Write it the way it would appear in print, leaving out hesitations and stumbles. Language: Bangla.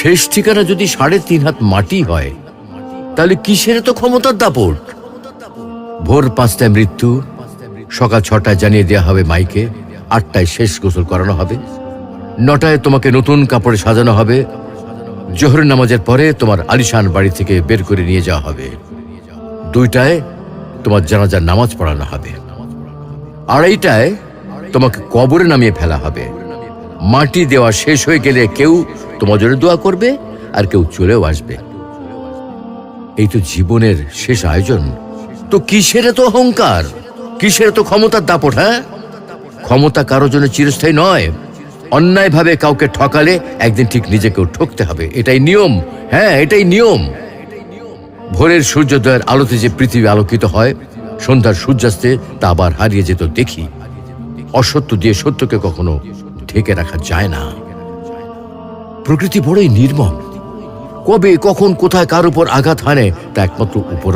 শেষ ঠিকানা যদি 3.5 হাত মাটি হয়, তাহলে কিসের তো ক্ষমতার দাপট? ভোর 5টায় মৃত্যু, সকাল 6টায় জানিয়ে দেওয়া হবে মাইকে, 8টায় শেষ গোসল করানো হবে, 9টায় তোমাকে নতুন কাপড়ে সাজানো হবে, জোহরের নামাজের পরে তোমার আলিশান বাড়ি থেকে বের করে নিয়ে যাওয়া হবে, 2টায় তোমার জানাজার নামাজ পড়ানো হবে, 2:30টায় তোমাকে কবরে নামিয়ে ফেলা হবে। মাটি দেওয়া শেষ হয়ে গেলে কেউ তোমার জন্য দোয়া করবে, আর কেউ চলেও আসবে। এই তো জীবনের শেষ আয়োজন। তো কিসের তো অহংকার, কিসের তো ক্ষমতার দাপট? হ্যাঁ, ক্ষমতা কারোর জন্য চিরস্থায়ী নয়। অন্যায়ভাবে কাউকে ঠকালে একদিন ঠিক নিজেকেও ঠকতে হবে, এটাই নিয়ম। হ্যাঁ, এটাই নিয়ম। ভোরের সূর্যোদয়ের আলোতে যে পৃথিবী আলোকিত হয়, সন্ধ্যার সূর্যাস্তে তা আবার হারিয়ে যেত দেখি। অসত্য দিয়ে সত্যকে কখনো ঢেকে রাখা যায় না। প্রকৃতি বড়ই নির্মম, কবে কখন কোথায় কার উপর আঘাত হানে তা একমাত্র উপর